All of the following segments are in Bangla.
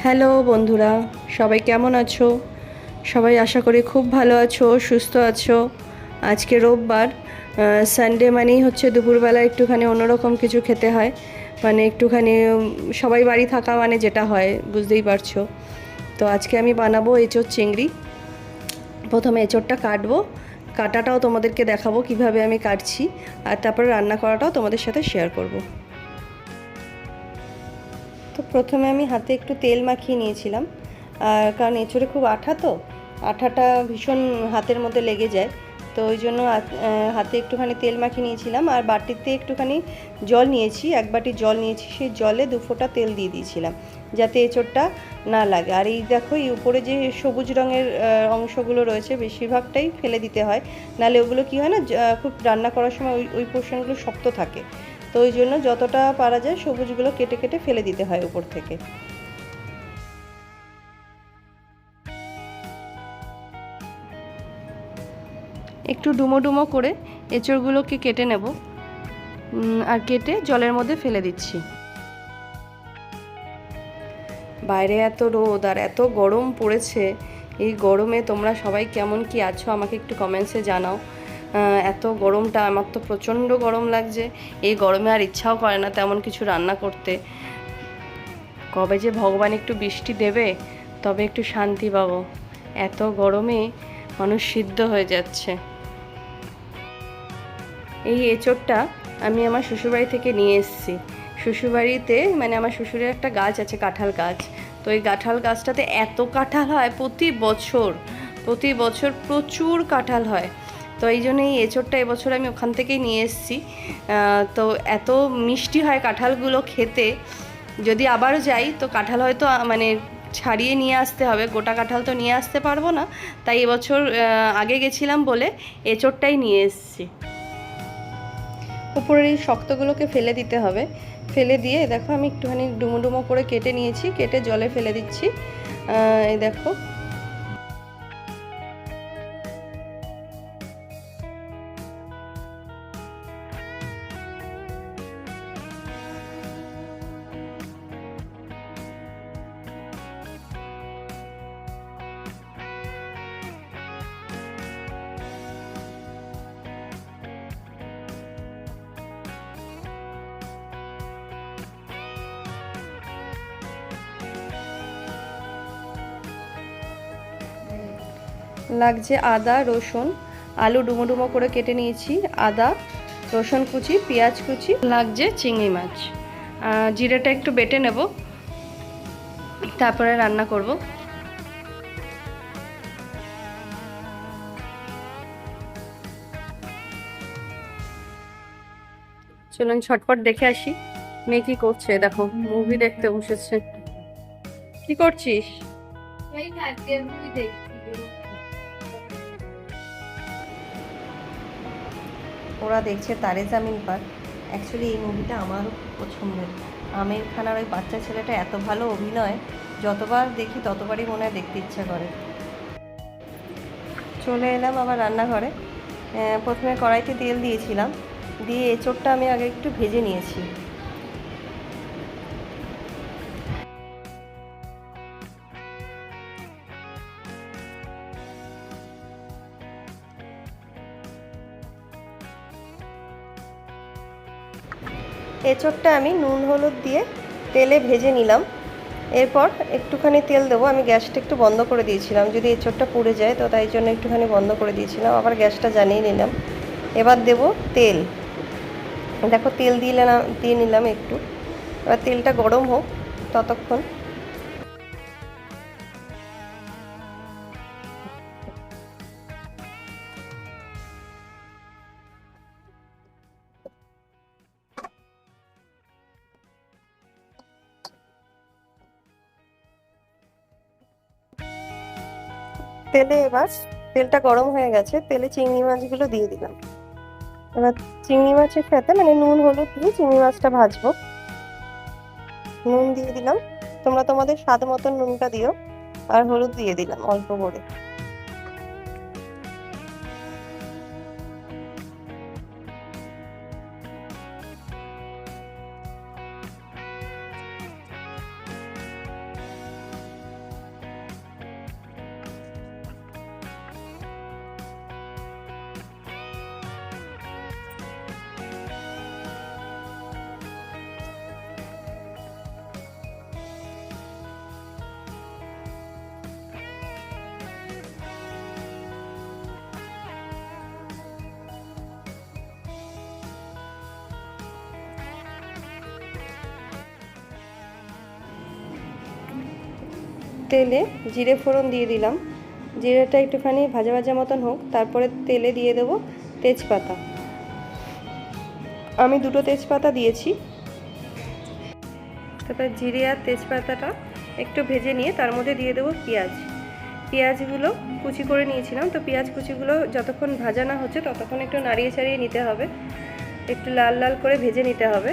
হ্যালো বন্ধুরা, সবাই কেমন আছো? সবাই আশা করি খুব ভালো আছো, সুস্থ আছো। আজকে রোববার, সানডে মানেই হচ্ছে দুপুরবেলা একটুখানি অন্যরকম কিছু খেতে হয়। মানে একটুখানি সবাই বাড়ি থাকা মানে যেটা হয় বুঝতেই পারছো। তো আজকে আমি বানাবো এঁচোড় চিংড়ি। প্রথমে এঁচোড়টা কাটবো, কাটাটাও তোমাদেরকে দেখাবো কিভাবে আমি কাটছি, আর তারপরে রান্না করাটাও তোমাদের সাথে শেয়ার করব। তো প্রথমে আমি হাতে একটু তেল মাখিয়ে নিয়েছিলাম, আর কারণ এঁচোড়ে খুব আঠা, তো আঠাটা ভীষণ হাতের মধ্যে লেগে যায়। তো ওই জন্য হাতে একটুখানি তেল মাখিয়ে নিয়েছিলাম, আর বাটিতে একটুখানি জল নিয়েছি, এক বাটি জল নিয়েছি, সেই জলে 2 ফোঁটা তেল দিয়ে দিয়েছিলাম যাতে এঁচোড়টা না লাগে। আর এই দেখো, এই উপরে যে সবুজ রঙের অংশগুলো রয়েছে বেশিরভাগটাই ফেলে দিতে হয়, নাহলে ওগুলো কী হয় না, খুব রান্না করার সময় ওই ওই পোর্শনগুলো শক্ত থাকে। তো ওই জন্য যতটা পারা যায় সবুজগুলো কেটে কেটে ফেলে দিতে হয় উপর থেকে। একটু ডুমো ডুমো করে এঁচড়গুলোকে কেটে নেব, আর কেটে জলের মধ্যে ফেলে দিচ্ছি। বাইরে এত রোদ আর এত গরম পড়েছে, এই গরমে তোমরা সবাই কেমন কি আছো আমাকে একটু কমেন্টসে জানাও। এত গরমটা, আমার তো প্রচণ্ড গরম লাগছে। এই গরমে আর ইচ্ছাও করে না তেমন কিছু রান্না করতে। কবে যে ভগবান একটু বৃষ্টি দেবে তবে একটু শান্তি পাবো। এত গরমে মানুষ সিদ্ধ হয়ে যাচ্ছে। এই এঁচোড়টা আমি আমার শ্বশুরবাড়ি থেকে নিয়ে এসেছি। শ্বশুরবাড়িতে মানে আমার শ্বশুরের একটা গাছ আছে, কাঁঠাল গাছ। তো এই কাঁঠাল গাছটাতে এত কাঁঠাল হয় প্রতি বছর, প্রতি বছর প্রচুর কাঁঠাল হয়। তো এই জন্য এই এঁচোড়টা এবছর আমি ওখান থেকেই নিয়ে এসেছি। তো এত মিষ্টি হয় কাঁঠালগুলো খেতে। যদি আবারও যাই তো কাঁঠাল হয়তো মানে ছাড়িয়ে নিয়ে আসতে হবে, গোটা কাঁঠাল তো নিয়ে আসতে পারবো না। তাই এবছর আগে গেছিলাম বলে এঁচোড়টাই নিয়ে এসেছি। উপরের এই শক্তগুলোকে ফেলে দিতে হবে। ফেলে দিয়ে দেখো আমি একটুখানি ডুমো ডুমো করে কেটে নিয়েছি, কেটে জলে ফেলে দিচ্ছি। এই দেখো, লাগছে আদা রসুন, আলু ডুমো ডুমো করে কেটে নিয়েছি, আদা রসুন কুচি, পেঁয়াজ কুচি, লাগছে চিংড়ি মাছ। জিরেটা একটু বেটে নেব, তারপরে রান্না করব। চলুন ঝটপট দেখে আসি মেয়ে কি করছে। দেখো মুভি দেখতে বসেছে। কি করছিস? ওরা দেখছে তারে জামিন পার। অ্যাকচুয়ালি এই মুভিটা আমারও খুব পছন্দের। আমির খান আর ওই বাচ্চা ছেলেটা এত ভালো অভিনয়, যতবার দেখি ততবারই মনে হয় দেখতে ইচ্ছা করে। চলে এলাম আবার রান্নাঘরে। প্রথমে কড়াইতে তেল দিয়েছিলাম, দিয়ে এঁচোড়টা আমি আগে একটু ভেজে নিয়েছি। এঁচোড়টা আমি নুন হলুদ দিয়ে তেলে ভেজে নিলাম। এরপর একটুখানি তেল দেবো। আমি গ্যাসটা একটু বন্ধ করে দিয়েছিলাম, যদি এঁচোড়টা পুড়ে যায়, তো তাই জন্য একটুখানি বন্ধ করে দিয়েছিলাম, আবার গ্যাসটা জ্বালিয়ে নিলাম। এবার দেব তেল। দেখো তেল দিয়ে নিলাম একটু। এবার তেলটা গরম হোক ততক্ষণ। তেলটা গরম হয়ে গেছে, তেলে চিংড়ি মাছগুলো দিয়ে দিলাম। এবার চিংড়ি মাছের সাথে মানে নুন হলুদ দিয়ে চিংড়ি মাছটা ভাজবো। নুন দিয়ে দিলাম, তোমরা তোমাদের স্বাদ মতন নুনটা দিও। আর হলুদ দিয়ে দিলাম অল্প করে। তেলে জিরে ফোড়ন দিয়ে দিলাম। জিরেটা একটুখানি ভাজা ভাজা মতন হোক, তারপরে তেলে দিয়ে দেবো তেজপাতা। আমি 2টো তেজপাতা দিয়েছি। তারপর জিরে আর তেজপাতাটা একটু ভেজে নিয়ে তার মধ্যে দিয়ে দেবো পেঁয়াজগুলো কুচি করে নিয়েছিলাম। তো পেঁয়াজ কুচিগুলো যতক্ষণ ভাজা না হচ্ছে ততক্ষণ একটু নাড়িয়ে চাড়িয়ে নিতে হবে, একটু লাল লাল করে ভেজে নিতে হবে।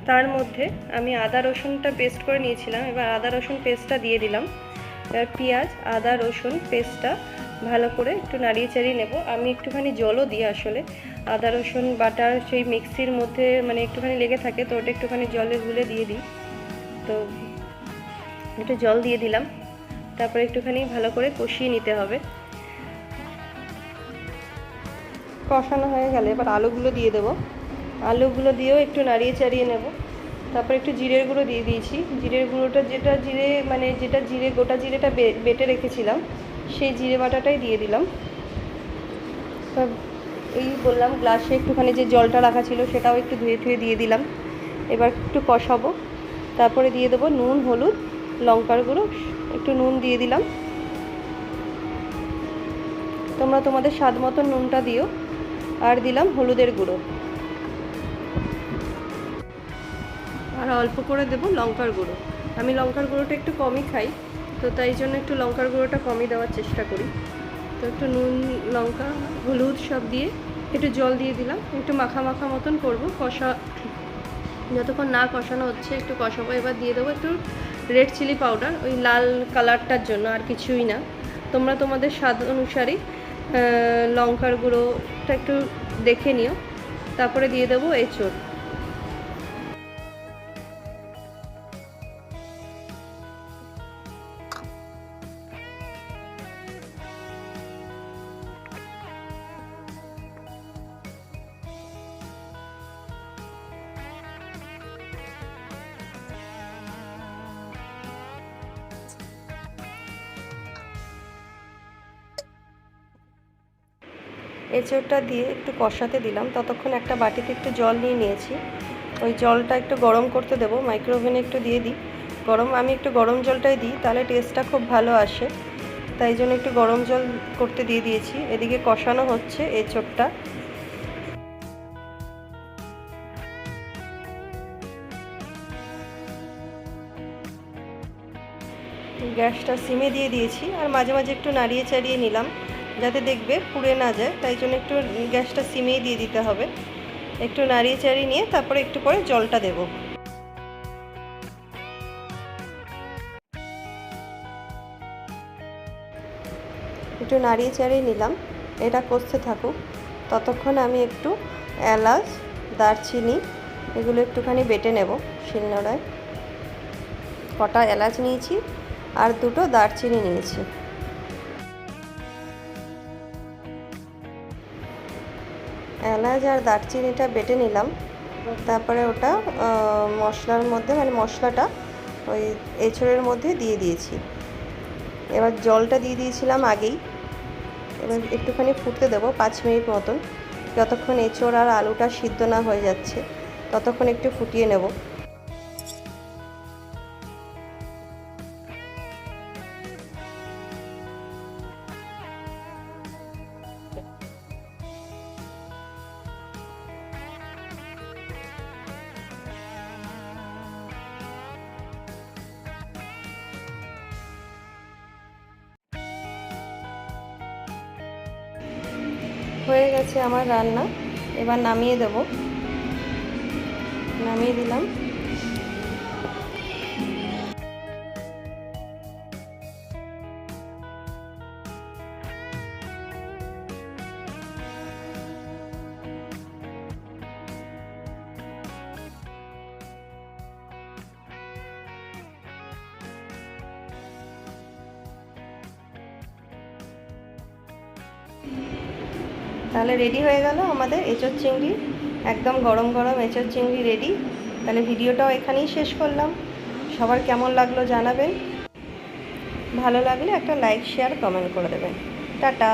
তার মধ্যে আমি আদা রসুনটা পেস্ট করে নিয়েছিলাম, এবার আদা রসুন পেস্টটা দিয়ে দিলাম। এবার পেঁয়াজ আদা রসুন পেস্টটা ভালো করে একটু নাড়িয়ে চাড়িয়ে নেব। আমি একটুখানি জলও দিই, আসলে আদা রসুন বাটার সেই মিক্সির মধ্যে মানে একটুখানি লেগে থাকে, তো ওটা একটুখানি জলে গুলে দিয়ে দিই। তো একটু জল দিয়ে দিলাম, তারপরে একটুখানি ভালো করে কষিয়ে নিতে হবে। কষানো হয়ে গেলে এবার আলুগুলো দিয়ে দেবো। আলুগুলো দিয়েও একটু নাড়িয়ে চাড়িয়ে নেব। তারপর একটু জিরের গুঁড়ো দিয়ে দিয়েছি। জিরের গুঁড়োটা যেটা জিরে গোটা জিরেটা বেটে রেখেছিলাম, সেই জিরে বাটাটাই দিয়ে দিলাম। এই বললাম গ্লাসে একটুখানি যে জলটা রাখা ছিল সেটাও একটু ধুয়ে দিয়ে দিলাম। এবার একটু কষাবো। তারপরে দিয়ে দেবো নুন, হলুদ, লঙ্কার গুঁড়ো, একটু নুন দিয়ে দিলাম। তোমরা তোমাদের স্বাদ মতো নুনটা দিও। আর দিলাম হলুদের গুঁড়ো, আর অল্প করে দেবো লঙ্কার গুঁড়ো। আমি লঙ্কার গুঁড়োটা একটু কমই খাই, তো তাই জন্য একটু লঙ্কার গুঁড়োটা কমই দেওয়ার চেষ্টা করি। তো একটু নুন, লঙ্কা, হলুদ সব দিয়ে একটু জল দিয়ে দিলাম। একটু মাখা মাখা মতন করবো, যতক্ষণ না কষানো হচ্ছে একটু কষাবো। এবার দিয়ে দেবো একটু রেড চিলি পাউডার, ওই লাল কালারটার জন্য, আর কিছুই না। তোমরা তোমাদের স্বাদ অনুসারী লঙ্কার গুঁড়োটা একটু দেখে নিও। তারপরে দিয়ে দেবো এঁচোড়। এঁচোড়টা দিয়ে একটু কষাতে দিলাম। ততক্ষণ একটা বাটিতে একটু জল নিয়ে নিয়েছি। ওই জলটা একটু গরম করতে দেবো, মাইক্রোওভেনে একটু দিয়ে দিই। আমি একটু গরম জলটাই দিই, তাহলে টেস্টটা খুব ভালো আসে। তাই জন্য একটু গরম জল করতে দিয়ে দিয়েছি। এদিকে কষানো হচ্ছে এঁচোড়টা। গ্যাসটা সিমে দিয়ে দিয়েছি, আর মাঝে মাঝে একটু নাড়িয়ে চাড়িয়ে নিলাম, যাতে দেখবে পুড়ে না যায়। তাই জন্য একটু গ্যাসটা সিমেই দিয়ে দিতে হবে। একটু নাড়িয়ে চাড়িয়ে নিয়ে তারপরে একটু পরে জলটা দেব। একটু নাড়িয়ে চাড়িয়ে নিলাম, এটা কষতে থাকুক। ততক্ষণ আমি একটু এলাচ, দারচিনি এগুলো একটুখানি বেটে নেব শিলনোড়ায়। কটা এলাচ নিয়েছি আর 2টো দারচিনি নিয়েছি। এলাচ আর দারচিনিটা বেটে নিলাম। তারপরে ওটা মশলার মধ্যে, মানে মশলাটা ওই এঁচোড়ের মধ্যে দিয়ে দিয়েছি। এবার জলটা দিয়ে দিয়েছিলাম আগেই। এবার একটুখানি ফুটতে দেবো 5 মিনিট মতন, যতক্ষণ এঁচোড় আর আলুটা সিদ্ধ না হয়ে যাচ্ছে ততক্ষণ একটু ফুটিয়ে নেব। হয়ে গেছে আমার রান্না। এবার নামিয়ে দেব। নামিয়ে দিলাম। তাহলে রেডি হয়ে গেল আমাদের এঁচোড় চিংড়ি। একদম গরম গরম এঁচোড় চিংড়ি রেডি। তাহলে ভিডিওটাও এখানেই শেষ করলাম। সবার কেমন লাগলো জানাবেন। ভালো লাগলে একটা লাইক, শেয়ার, কমেন্ট করে দেবেন। টাটা।